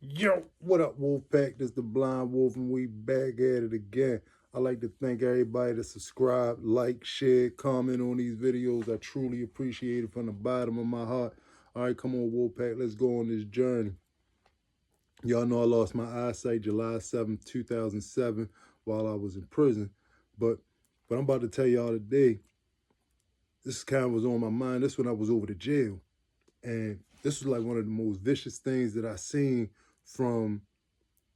Yo, what up, Wolfpack? This is the Blind Wolf, and we back at it again. I'd like to thank everybody that subscribe, like, share, comment on these videos. I truly appreciate it from the bottom of my heart. All right, come on, Wolfpack, let's go on this journey. Y'all know I lost my eyesight July 7th, 2007, while I was in prison. But what I'm about to tell y'all today, this kind of was on my mind. This when I was over to jail. And this was like one of the most vicious things that I seen from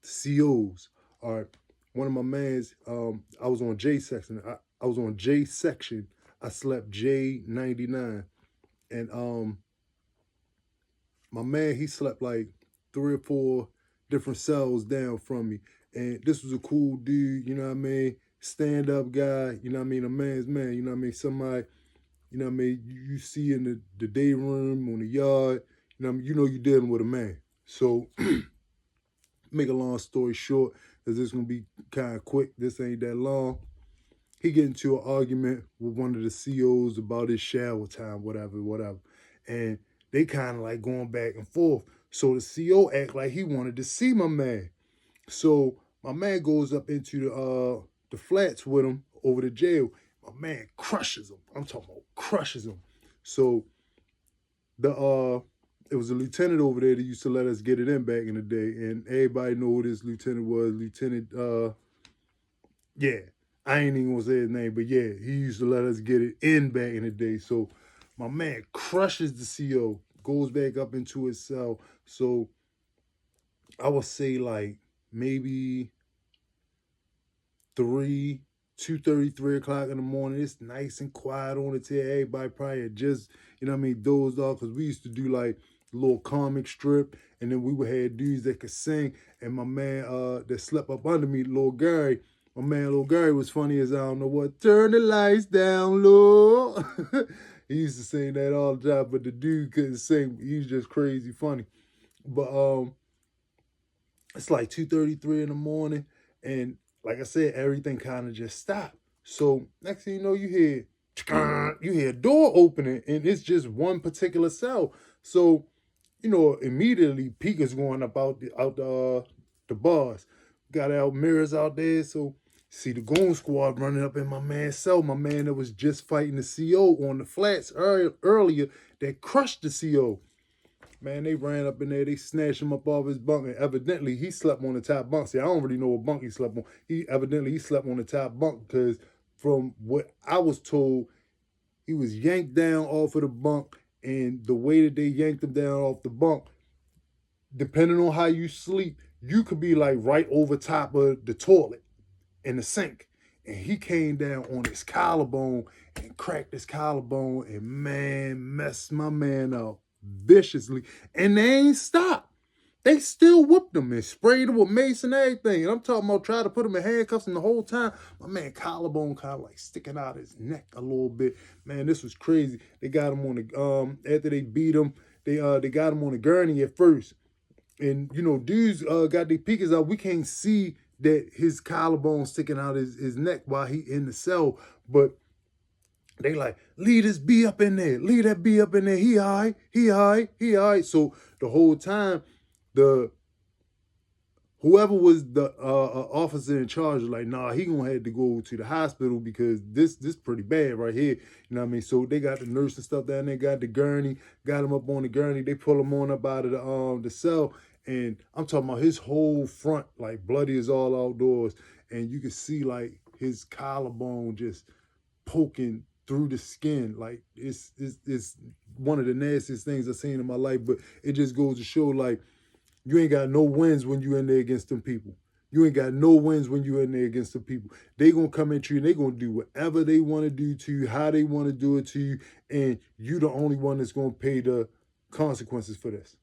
COs. All right, one of my mans, I was on J section. I was on J section. I slept J99, and my man, he slept like 3 or 4 different cells down from me. And this was a cool dude, you know what I mean? Stand up guy, you know what I mean? A man's man, you know what I mean? Somebody, you know what I mean? You see in the day room, on the yard, you know what I mean? You know you're dealing with a man. So make a long story short, because this is gonna be kind of quick. This ain't that long. He get into an argument with one of the COs about his shower time, whatever. And they kind of like going back and forth. So the CO act like he wanted to see my man. So my man goes up into the flats with him over the jail. My man crushes him. I'm talking about crushes him. So the it was a lieutenant over there that used to let us get it in back in the day, and everybody know who this lieutenant was. Lieutenant, yeah, I ain't even gonna say his name, but yeah, he used to let us get it in back in the day. So my man crushes the CO, goes back up into his cell. So I would say like maybe 3, 2:30, 3 o'clock in the morning. It's nice and quiet on the tail. Everybody probably had just, you know what I mean, dozed off, because we used to do like a little comic strip, and then we would have dudes that could sing. And my man that slept up under me, Lil Gary, my man Lil Gary was funny as I don't know what. Turn the lights down low. He used to sing that all the time, but the dude couldn't sing. He was just crazy funny. But it's like 2:33 in the morning, and like I said, everything kind of just stopped. So next thing you know, you hear a door opening, and it's just one particular cell. So immediately Pika's going up out the bars. Got out mirrors out there, so see the Goon squad running up in my man's cell. My man that was just fighting the CO on the flats earlier that crushed the CO. Man, they ran up in there, they snatched him up off his bunk, and evidently he slept on the top bunk. See, I don't really know what bunk he slept on. He slept on the top bunk, because from what I was told, he was yanked down off of the bunk, and the way that they yanked him down off the bunk, depending on how you sleep, you could be like right over top of the toilet in the sink. And he came down on his collarbone and cracked his collarbone, and man, messed my man up viciously. And they ain't stopped. They still whooped him and sprayed him with mace and everything. And I'm talking about trying to put him in handcuffs, and the whole time, my man collarbone kind of like sticking out his neck a little bit. Man, this was crazy. They got him on the after they beat him, they got him on the gurney at first. And dudes got their peekers out. We can't see that his collarbone sticking out his neck while he in the cell, but they like, leave this B up in there, leave that B up in there. He all right, he all right, he all right. So the whole time, the whoever was the officer in charge was like, nah, he gonna have to go to the hospital, because this pretty bad right here. You know what I mean? So they got the nurse and stuff down there, got the gurney, got him up on the gurney. They pull him on up out of the cell, and I'm talking about his whole front like bloody as all outdoors, and you can see like his collarbone just poking through the skin. Like it's one of the nastiest things I've seen in my life. But it just goes to show, like, you ain't got no wins when you in there against them people. You ain't got no wins when you in there against the people. They gonna come at you, and they gonna do whatever they want to do to you, how they want to do it to you, and you the only one that's gonna pay the consequences for this.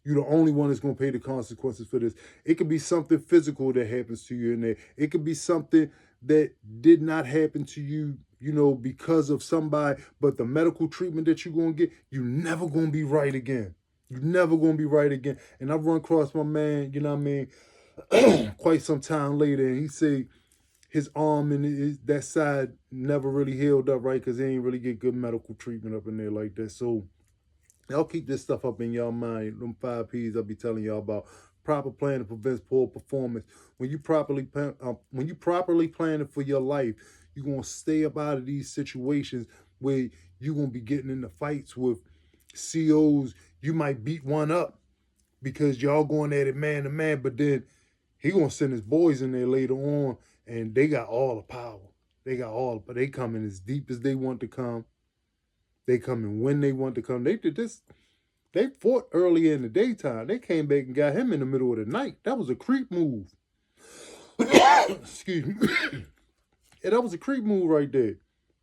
You the only one that's gonna pay the consequences for this. It could be something physical that happens to you in there. It could be something that did not happen to you, because of somebody, but the medical treatment that you're gonna get, you never gonna be right again. You're never gonna be right again. And I run across my man, you know what I mean, quite some time later, and he said his arm and that side never really healed up right, because they ain't really get good medical treatment up in there like that. So y'all keep this stuff up in y'all mind. Them 5 P's I'll be telling y'all about. Proper planning prevents poor performance. When you properly planning for your life, you're gonna stay up out of these situations where you're gonna be getting into fights with COs. You might beat one up because y'all going at it man to man, but then he gonna send his boys in there later on, and they got all the power. But they coming as deep as they want to come. They coming when they want to come. They did this. They fought earlier in the daytime. They came back and got him in the middle of the night. That was a creep move. Excuse me. Yeah, that was a creep move right there.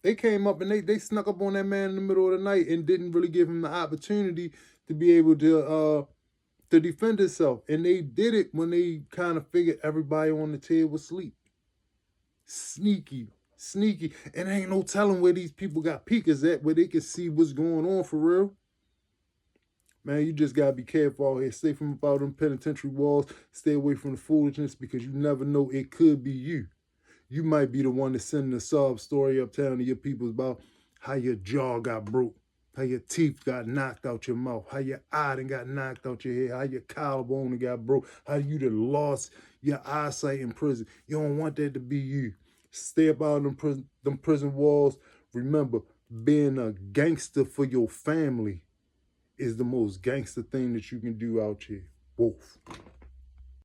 They came up and they snuck up on that man in the middle of the night and didn't really give him the opportunity to be able to defend himself. And they did it when they kind of figured everybody on the table was asleep. Sneaky. And ain't no telling where these people got peekers at, where they can see what's going on for real. Man, you just gotta be careful out here. Stay from about them penitentiary walls. Stay away from the foolishness, because you never know, it could be you. You might be the one that's sending a sob story uptown to your people about how your jaw got broke, how your teeth got knocked out your mouth, how your eye done got knocked out your head, how your collarbone got broke, how you done lost your eyesight in prison. You don't want that to be you. Stay up out of them prison walls. Remember, being a gangster for your family is the most gangster thing that you can do out here. Wolf.